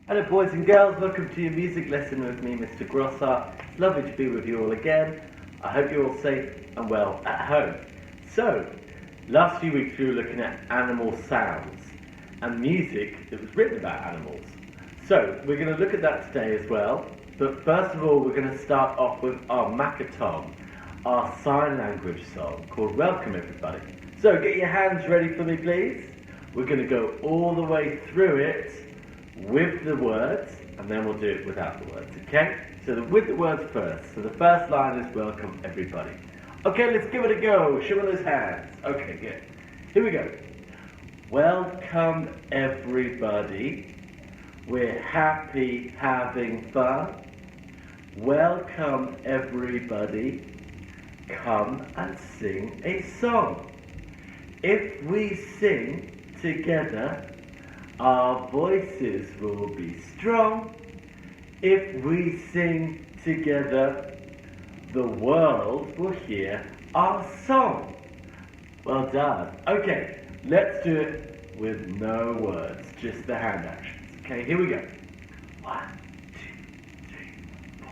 Hello boys and girls, welcome to your music lesson with me, Mr. Grosser. It's lovely to be with you all again. I hope you're all safe and well at home. So, last few weeks we were looking at animal sounds and music that was written about animals. So, we're going to look at that today as well. But first of all, we're going to start off with our Makaton, our sign language song called Welcome Everybody. So, get your hands ready for me please. We're going to go all the way through it with the words, and then we'll do it without the words, okay? So with the words first. So the first line is welcome everybody. Okay, let's give it a go. Show me those hands. Okay, good. Here we go. Welcome everybody. We're happy having fun. Welcome everybody. Come and sing a song. If we sing together, our voices will be strong. If we sing together, the world will hear our song. Well done. Okay, let's do it with no words, just the hand actions. Okay, here we go. 1, 2, 3, 4.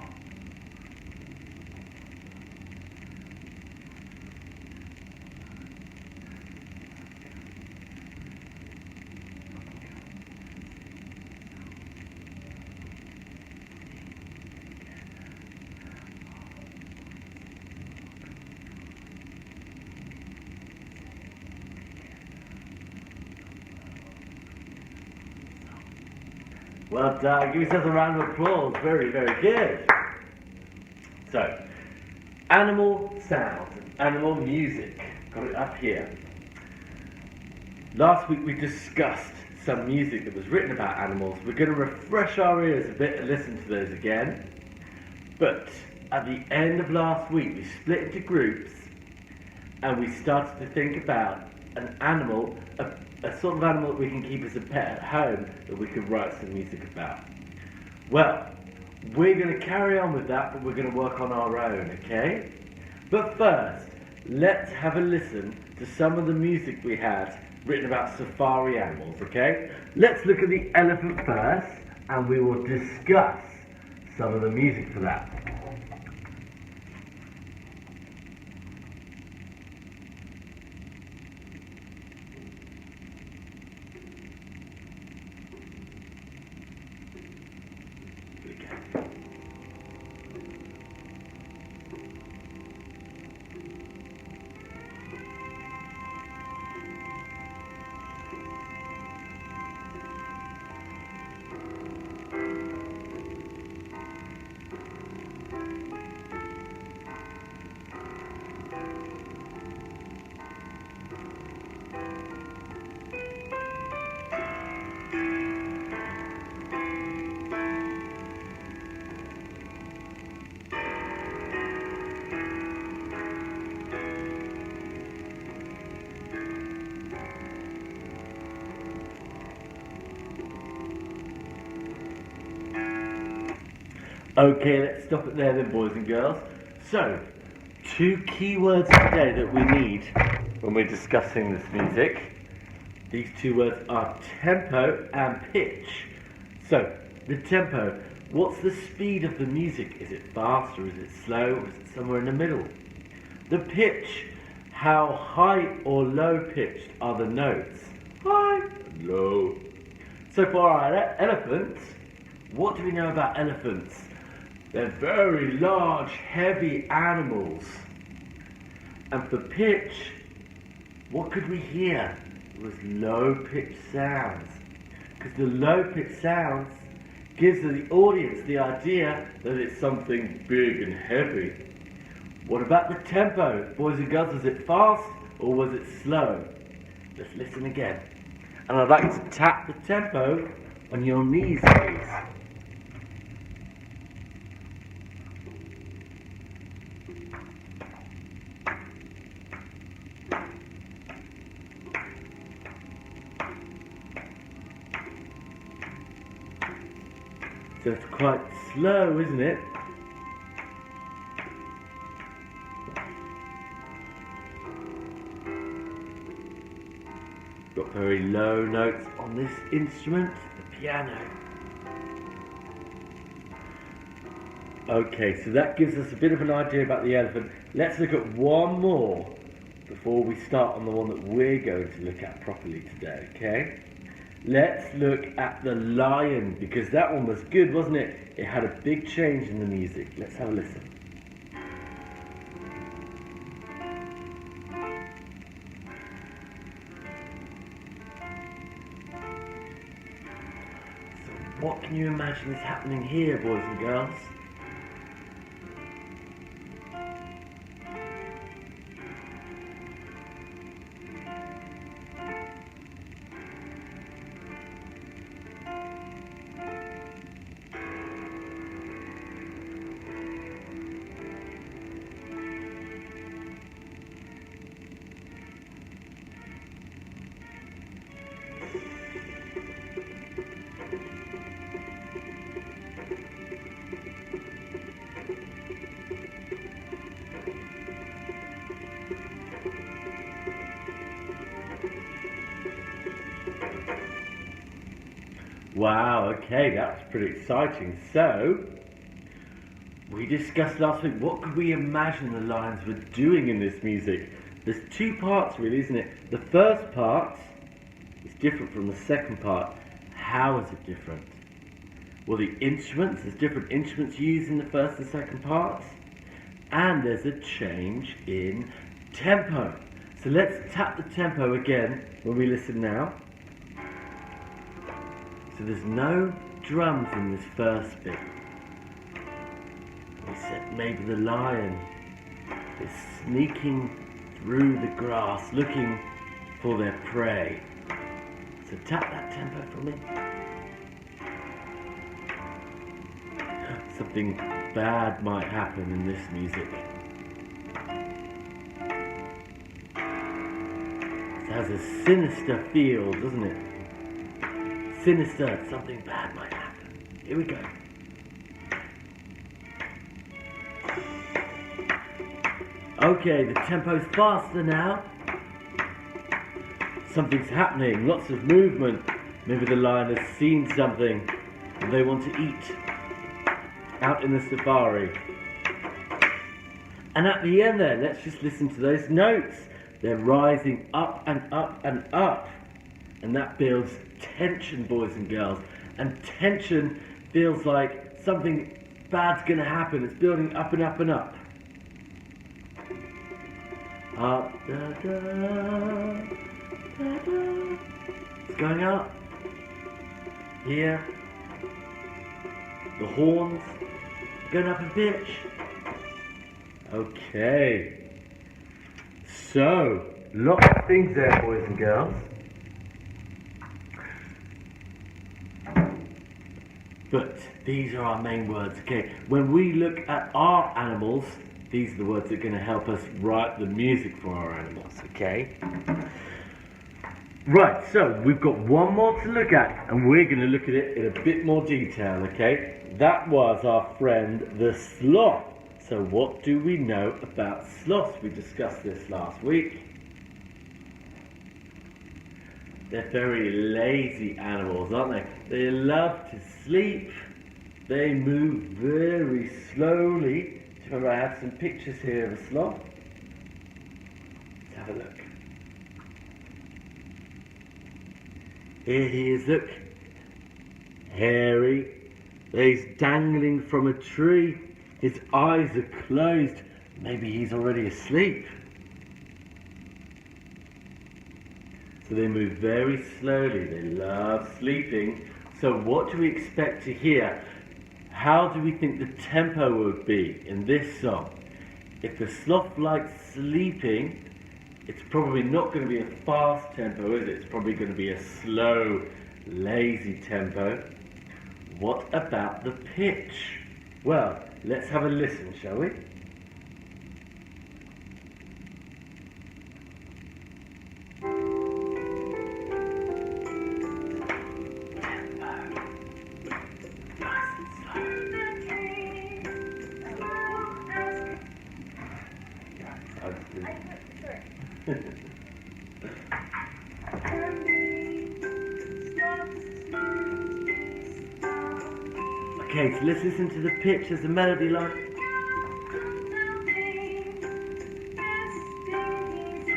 Well done. Give yourself a round of applause. Very, very good. So, animal sounds and animal music. Got it up here. Last week we discussed some music that was written about animals. We're going to refresh our ears a bit and listen to those again. But at the end of last week we split into groups and we started to think about an animal, a sort of animal that we can keep as a pet at home that we could write some music about. Well, we're going to carry on with that, but we're going to work on our own, okay? But first, let's have a listen to some of the music we had written about safari animals, okay? Let's look at the elephant first, and we will discuss some of the music for that. Okay, let's stop it there then, boys and girls. So, 2 keywords today that we need when we're discussing this music. These 2 words are tempo and pitch. So, the tempo, what's the speed of the music? Is it fast or is it slow or is it somewhere in the middle? The pitch, how high or low pitched are the notes? High and low. So for our elephants, what do we know about elephants? They're very large, heavy animals. And for pitch, what could we hear? It was low-pitched sounds. Because the low-pitched sounds gives the audience the idea that it's something big and heavy. What about the tempo? Boys and girls, was it fast or was it slow? Let's listen again. And I'd like you to tap the tempo on your knees, please. So it's quite slow, isn't it? Got very low notes on this instrument, the piano. Okay, so that gives us a bit of an idea about the elephant. Let's look at one more before we start on the one that we're going to look at properly today, okay? Let's look at the lion, because that one was good, wasn't it? It had a big change in the music. Let's have a listen. So what can you imagine is happening here, boys and girls? Wow, okay, that was pretty exciting. So, we discussed last week, what could we imagine the lions were doing in this music? There's two parts really, isn't it? The first part is different from the second part. How is it different? Well, the instruments, there's different instruments used in the first and second parts. And there's a change in tempo. So let's tap the tempo again when we listen now. So there's no drums in this first bit. Except maybe the lion is sneaking through the grass looking for their prey. So tap that tempo for me. Something bad might happen in this music. It has a sinister feel, doesn't it? Sinister, something bad might happen. Here we go. Okay, the tempo's faster now. Something's happening, lots of movement. Maybe the lion has seen something and they want to eat out in the safari. And at the end there, let's just listen to those notes. They're rising up and up and up. And that builds tension, boys and girls. And tension feels like something bad's going to happen. It's building up and up and up. Up, da, da, da, da. It's going up. Here. The horns going up a pitch. Okay. So, lots of things there, boys and girls. But these are our main words, okay? When we look at our animals, these are the words that are going to help us write the music for our animals, okay? Right, so we've got one more to look at, and we're going to look at it in a bit more detail, okay? That was our friend, the sloth. So what do we know about sloths? We discussed this last week. They're very lazy animals, aren't they? They love to sleep. They move very slowly. Do you remember I have some pictures here of a sloth? Let's have a look. Here he is, look. Hairy. He's dangling from a tree. His eyes are closed. Maybe he's already asleep. So they move very slowly. They love sleeping. So what do we expect to hear? How do we think the tempo would be in this song? If the sloth likes sleeping, it's probably not going to be a fast tempo, is it? It's probably going to be a slow, lazy tempo. What about the pitch? Well, let's have a listen, shall we? Okay, so let's listen to the pitch as the melody line.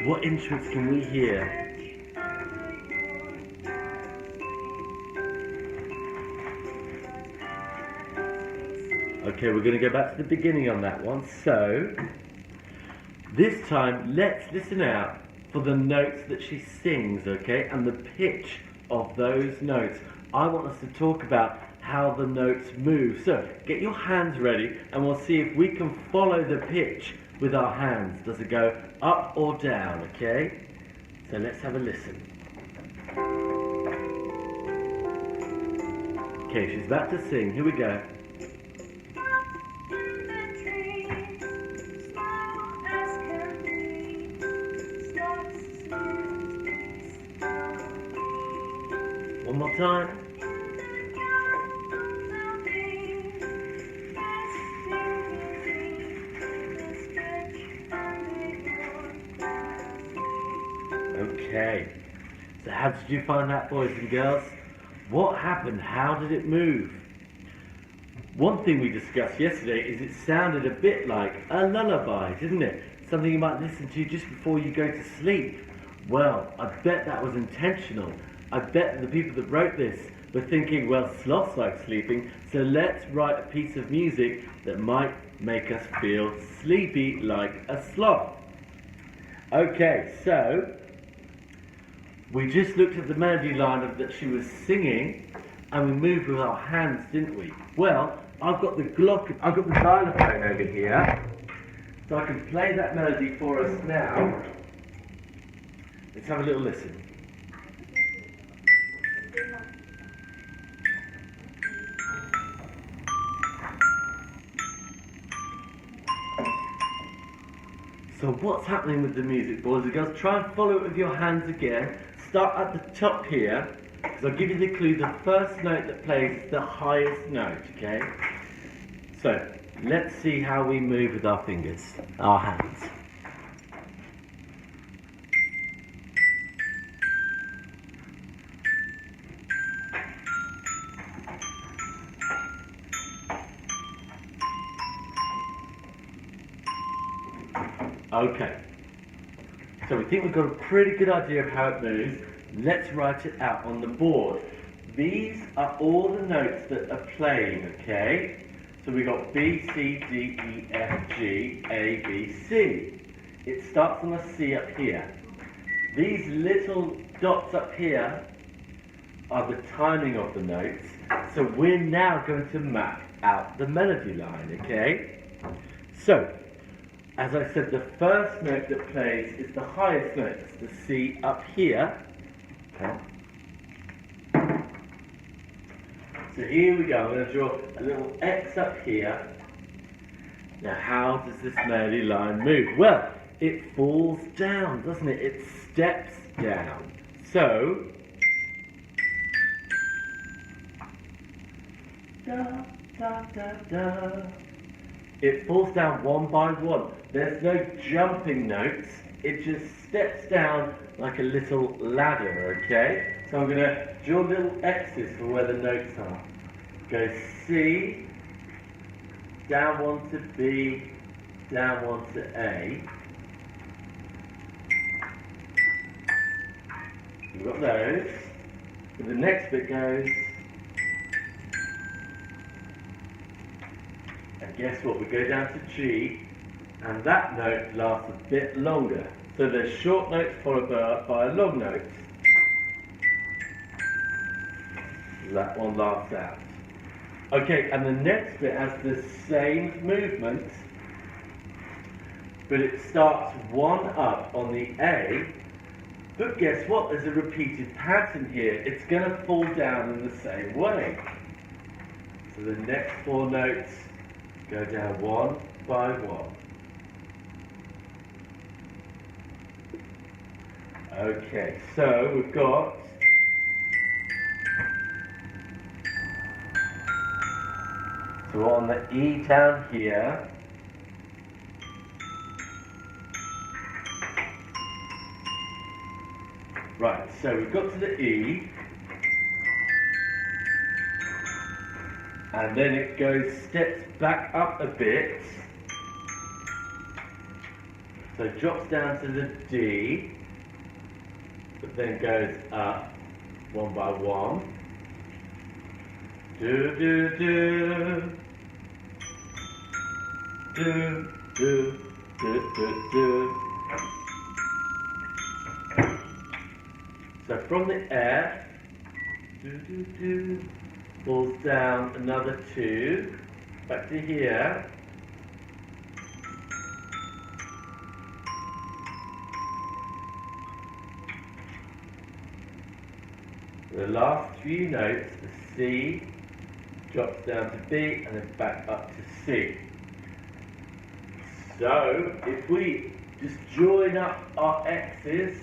What instruments can we hear? Okay, we're going to go back to the beginning on that one. So, this time, let's listen out for the notes that she sings, okay, and the pitch of those notes. I want us to talk about how the notes move. So, get your hands ready, and we'll see if we can follow the pitch with our hands. Does it go up or down, okay? So let's have a listen. Okay, she's about to sing. Here we go. One more time. Okay, so how did you find that, boys and girls? What happened? How did it move? One thing we discussed yesterday is it sounded a bit like a lullaby, didn't it? Something you might listen to just before you go to sleep. Well, I bet that was intentional. I bet the people that wrote this were thinking, well, sloths like sleeping, so let's write a piece of music that might make us feel sleepy like a sloth. Okay, so we just looked at the melody line that she was singing, and we moved with our hands, didn't we? Well, I've got the xylophone over here, so I can play that melody for us now. Let's have a little listen. So what's happening with the music, boys and girls? Try and follow it with your hands again. Start at the top here, because I'll give you the clue. The first note that plays is the highest note, okay? So, let's see how we move with our fingers, our hands. Okay, so we think we've got a pretty good idea of how it moves. Let's write it out on the board. These are all the notes that are playing, okay? So we've got B, C, D, E, F, G, A, B, C. It starts on a C up here. These little dots up here are the timing of the notes. So we're now going to map out the melody line, okay? So, as I said, the first note that plays is the highest note. It's the C up here. Okay. So here we go. I'm going to draw a little X up here. Now, how does this melody line move? Well, it falls down, doesn't it? It steps down. So, da, da, da, da. It falls down one by one. There's no jumping notes. It just steps down like a little ladder, okay? So I'm going to draw little X's for where the notes are. Go C, down one to B, down one to A. We've got those. And the next bit goes. And guess what? We go down to G, and that note lasts a bit longer. So there's short notes followed by a long note. That one lasts out. Okay, and the next bit has the same movement, but it starts one up on the A. But guess what? There's a repeated pattern here. It's going to fall down in the same way. So the next four notes go down one by one. Okay, so we've got so on the E down here. Right, so we've got to the E. And then it goes, steps back up a bit. So it drops down to the D, but then goes up one by one. Do, do, do. Do, do, do, do, do. So from the F, do, do, do, falls down another 2, back to here. The last few notes, the C, drops down to B and then back up to C. So if we just join up our X's,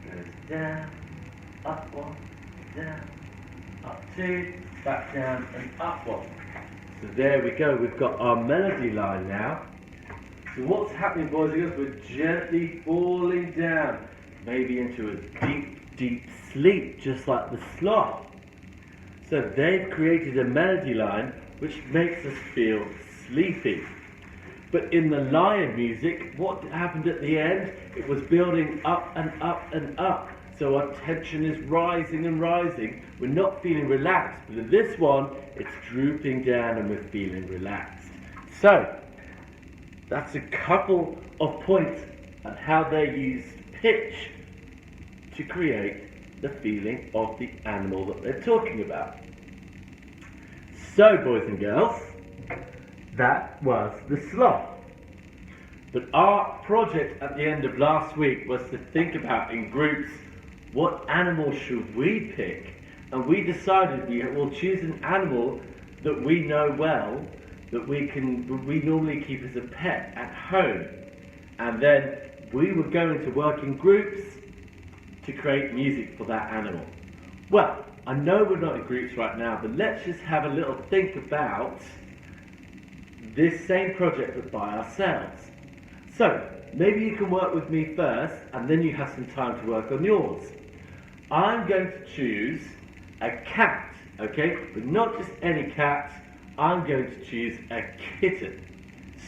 goes down, up 1, down, up 2, back down and up 1. So there we go, we've got our melody line now. So what's happening, boys and girls? We're gently falling down, maybe into a deep, deep sleep, just like the sloth. So they've created a melody line which makes us feel sleepy. But in the lion music, what happened at the end? It was building up and up and up. So our tension is rising and rising. We're not feeling relaxed. But in this one, it's drooping down and we're feeling relaxed. So that's a couple of points on how they use pitch to create the feeling of the animal that they're talking about. So, boys and girls, that was the sloth. But our project at the end of last week was to think about in groups, what animal should we pick? And we decided we will choose an animal that we know well, that we normally keep as a pet at home. And then we were going to work in groups to create music for that animal. Well, I know we're not in groups right now, but let's just have a little think about this same project but by ourselves. So, maybe you can work with me first, and then you have some time to work on yours. I'm going to choose a cat, okay? But not just any cat, I'm going to choose a kitten.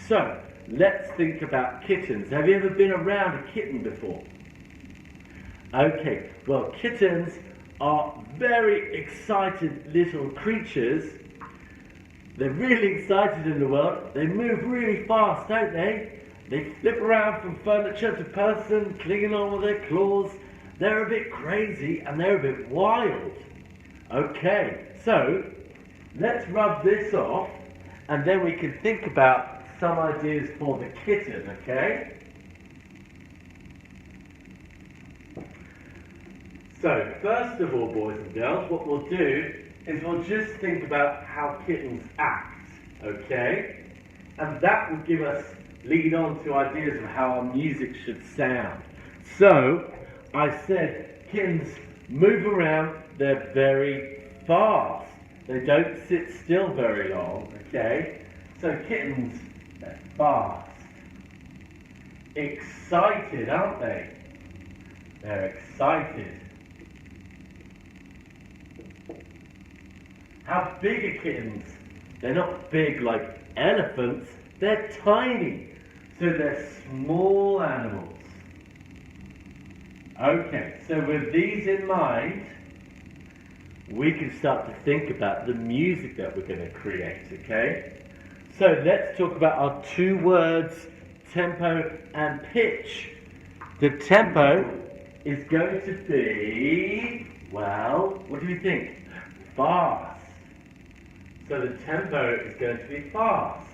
So, let's think about kittens. Have you ever been around a kitten before? Okay, well, kittens are very excited little creatures. They're really excited in the world. They move really fast, don't they? They flip around from furniture to person, clinging on with their claws. They're a bit crazy and they're a bit wild. Okay, so let's rub this off and then we can think about some ideas for the kitten, okay? So, first of all, boys and girls, what we'll do is we'll just think about how kittens act, okay? And that will give us, lead on to ideas of how our music should sound. So, I said kittens move around, they're very fast. They don't sit still very long, okay? So kittens, they're fast. Excited, aren't they? They're excited. How big are kittens? They're not big like elephants, they're tiny. So they're small animals. Okay, so with these in mind, we can start to think about the music that we're going to create, okay? So let's talk about our 2 words, tempo and pitch. The tempo is going to be, well, what do you think? Fast. So the tempo is going to be fast.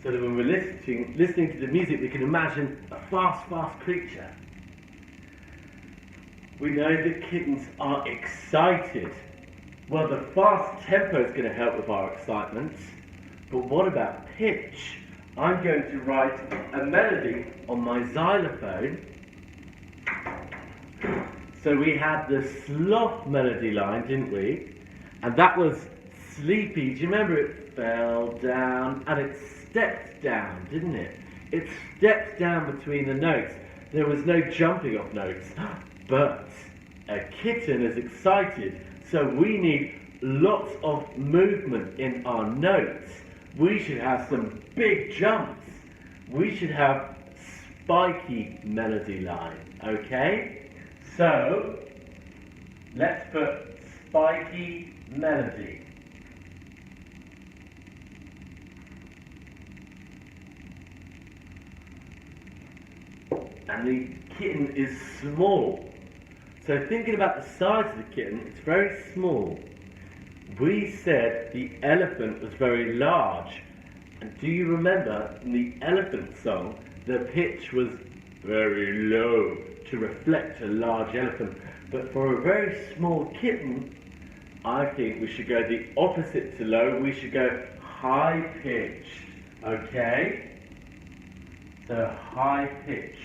So that when we're listening to the music, we can imagine a fast creature. We know that kittens are excited. Well, the fast tempo is going to help with our excitement. But what about pitch? I'm going to write a melody on my xylophone. So we had the sloth melody line, didn't we? And that was sleepy. Do you remember it fell down and it stepped down, didn't it? It stepped down between the notes. There was no jumping off notes. But a kitten is excited. So we need lots of movement in our notes. We should have some big jumps. We should have spiky melody line, okay? So, let's put spiky melody. And the kitten is small. So thinking about the size of the kitten, it's very small. We said the elephant was very large. And do you remember in the elephant song, the pitch was very low to reflect a large elephant. But for a very small kitten, I think we should go the opposite to low. We should go high pitched, okay? So high pitch.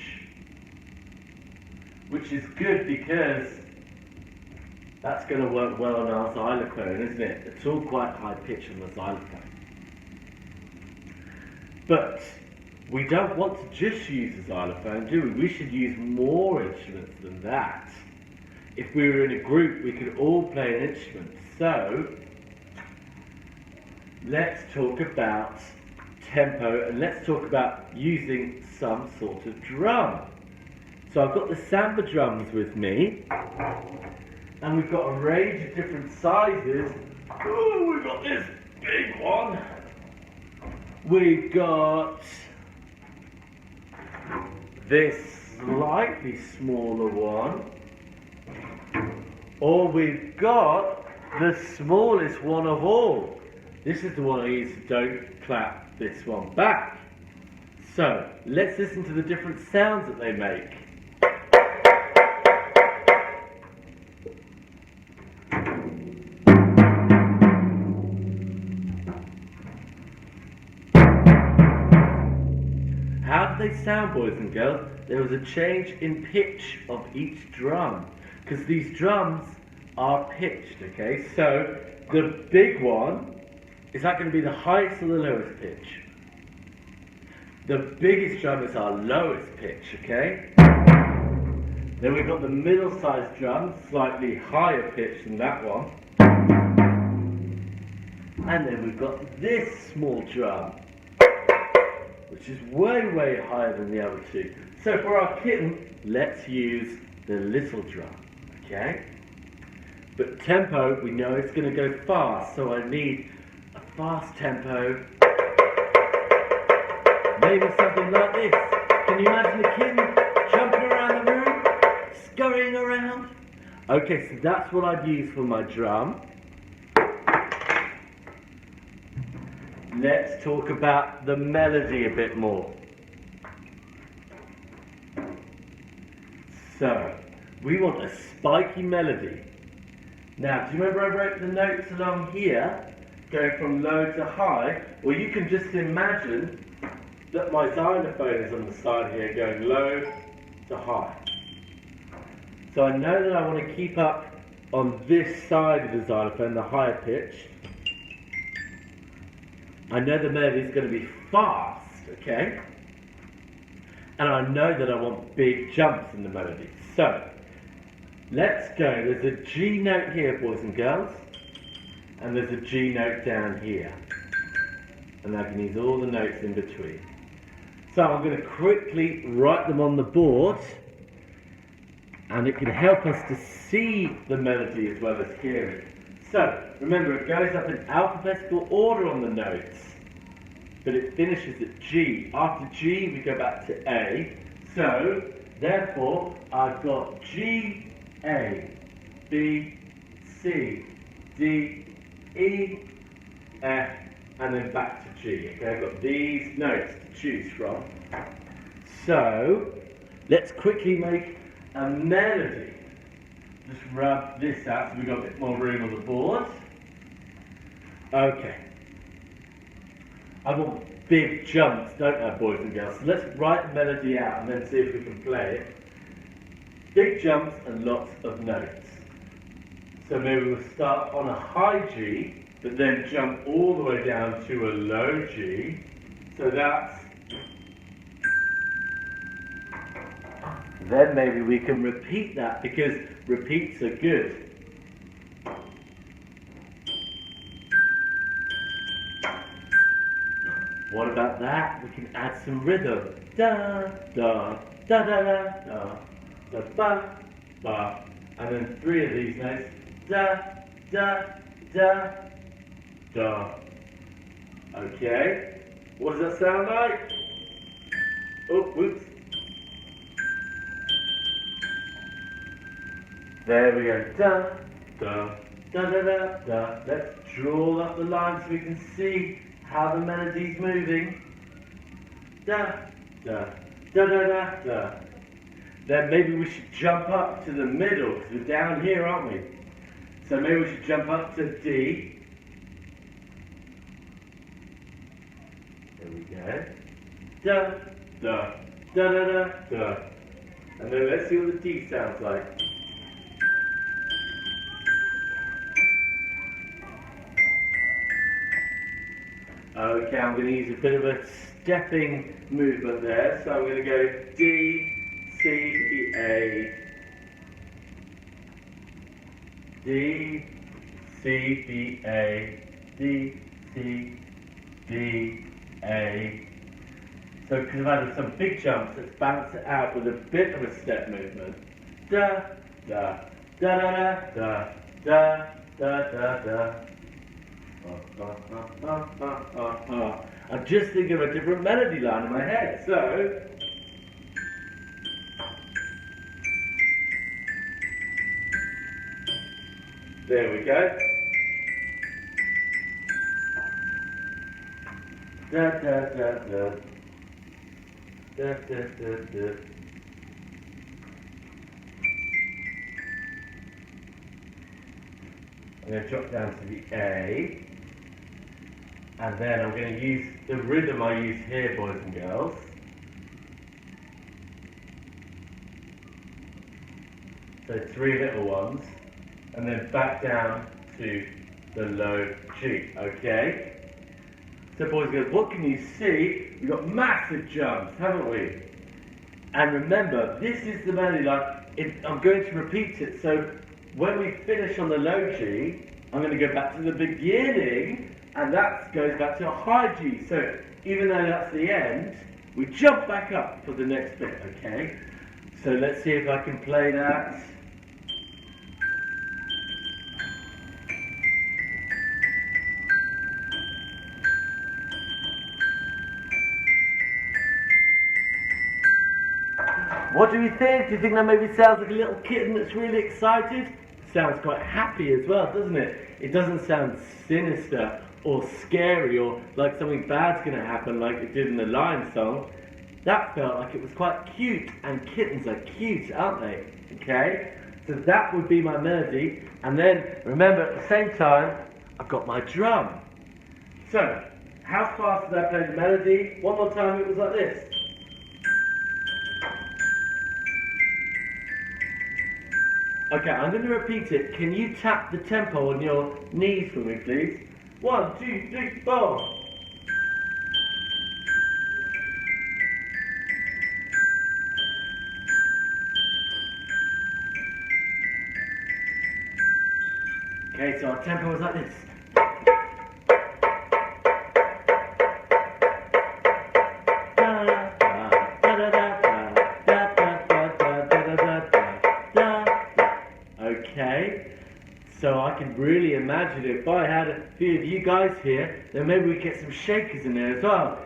Which is good because that's going to work well on our xylophone, isn't it? It's all quite high pitch on the xylophone. But we don't want to just use a xylophone, do we? We should use more instruments than that. If we were in a group, we could all play an instrument. So, let's talk about tempo and let's talk about using some sort of drum. So I've got the samba drums with me, and we've got a range of different sizes. Oh, we've got this big one. We've got this slightly smaller one. Or we've got the smallest one of all. This is the one I use to don't clap this one back. So, let's listen to the different sounds that they make. How do they sound, boys and girls? There was a change in pitch of each drum, because these drums are pitched, okay? So, the big one, is that going to be the highest or the lowest pitch? The biggest drum is our lowest pitch, okay? Then we've got the middle-sized drum, slightly higher pitch than that one. And then we've got this small drum, which is way, way higher than the other two. So for our kitten, let's use the little drum, okay? But tempo, we know it's going to go fast, so I need a fast tempo. Maybe something like this. Can you imagine a kitten jumping around the room, scurrying around? Okay, so that's what I'd use for my drum. Let's talk about the melody a bit more. So, we want a spiky melody. Now, do you remember I wrote the notes along here, going from low to high? Well, you can just imagine that my xylophone is on the side here, going low to high. So I know that I want to keep up on this side of the xylophone, the higher pitch. I know the melody is going to be fast, okay? And I know that I want big jumps in the melody. So, let's go. There's a G note here, boys and girls. And there's a G note down here. And I can use all the notes in between. So I'm going to quickly write them on the board. And it can help us to see the melody as well as hear it. So, remember, it goes up in alphabetical order on the notes, but it finishes at G. After G, we go back to A. So, therefore, I've got G, A, B, C, D, E, F, and then back to G. Okay, I've got these notes to choose from. So, let's quickly make a melody. Just rub this out so we've got a bit more room on the board. Okay. I want big jumps, don't I, boys and girls? So let's write the melody out and then see if we can play it. Big jumps and lots of notes. So maybe we'll start on a high G, but then jump all the way down to a low G. So that's... Then maybe we can repeat that because repeats are good. What about that? We can add some rhythm. Da, da, da, da, da, da, da, ba, ba. And then 3 of these notes. Da, da, da, da. Okay. What does that sound like? Oh, whoops. There we go. Da, da, da, da, da, da. Let's draw up the line so we can see how the melody's moving. Da, da, da, da, da, da. Then maybe we should jump up to the middle, because we're down here, aren't we? So maybe we should jump up to D. There we go. Da, da, da, da, da, da. And then let's see what the D sounds like. Okay, I'm going to use a bit of a stepping movement there. So I'm going to go D, C, E, A. D, C, B, A. D, C, B, A. So because I've added some big jumps, let's balance it out with a bit of a step movement. Da, da, da, da, da, da, da, da, da. I'm just thinking of a different melody line in my head, so there we go. Da da da da. Da da da da. I'm going to drop down to the A. And then I'm going to use the rhythm I use here, boys and girls. So 3 little ones. And then back down to the low G, okay? So boys and girls, what can you see? We've got massive jumps, haven't we? And remember, this is the melody line. I'm going to repeat it. So when we finish on the low G, I'm going to go back to the beginning. And that goes back to a high G. So even though that's the end, we jump back up for the next bit, okay? So let's see if I can play that. What do you think? Do you think that maybe sounds like a little kitten that's really excited? Sounds quite happy as well, doesn't it? It doesn't sound sinister or scary or like something bad's going to happen like it did in the Lion song. That felt like it was quite cute, and kittens are cute, aren't they? Okay? So that would be my melody, and then remember at the same time I've got my drum. So, how fast did I play the melody? One more time it was like this. Okay, I'm going to repeat it. Can you tap the tempo on your knees for me, please? 1, 2, 3, 4. Okay, so our tempo was like this. Okay, so I can really imagine if I had a few of you guys here, then maybe we get some shakers in there as well.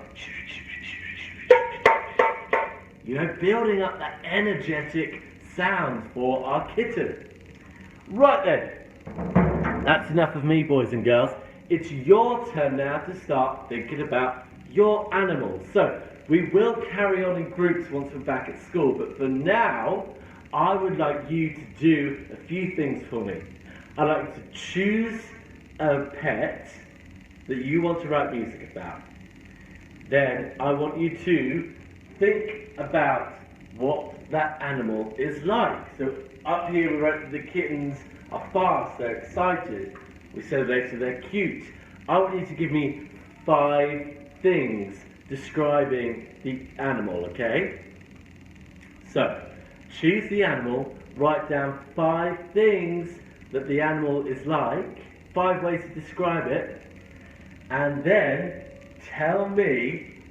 You know, building up that energetic sound for our kitten. Right then, that's enough of me, boys and girls. It's your turn now to start thinking about your animals. So, we will carry on in groups once we're back at school, but for now, I would like you to do a few things for me. I'd like you to choose a pet that you want to write music about. Then I want you to think about what that animal is like. So up here we wrote the kittens are fast, they're excited. We said they're cute. I want you to give me 5 things describing the animal, okay? So, choose the animal, write down 5 things that the animal is like, 5 ways to describe it, and then tell me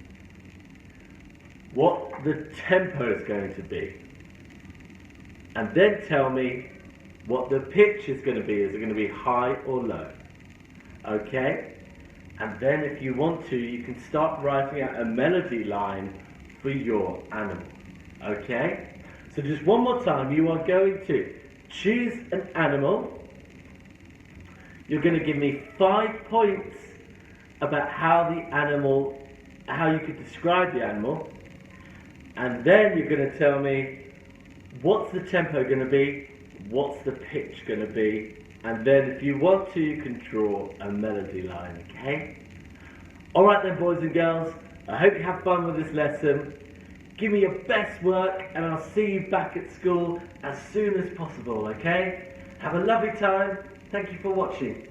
what the tempo is going to be. And then tell me what the pitch is going to be. Is it going to be high or low? Okay? And then if you want to, you can start writing out a melody line for your animal. Okay? So just one more time, you are going to choose an animal. You're going to give me 5 points about how you could describe the animal. And then you're going to tell me what's the tempo going to be, what's the pitch going to be, and then if you want to, you can draw a melody line, okay? Alright then, boys and girls, I hope you have fun with this lesson. Give me your best work and I'll see you back at school as soon as possible, okay? Have a lovely time. Thank you for watching.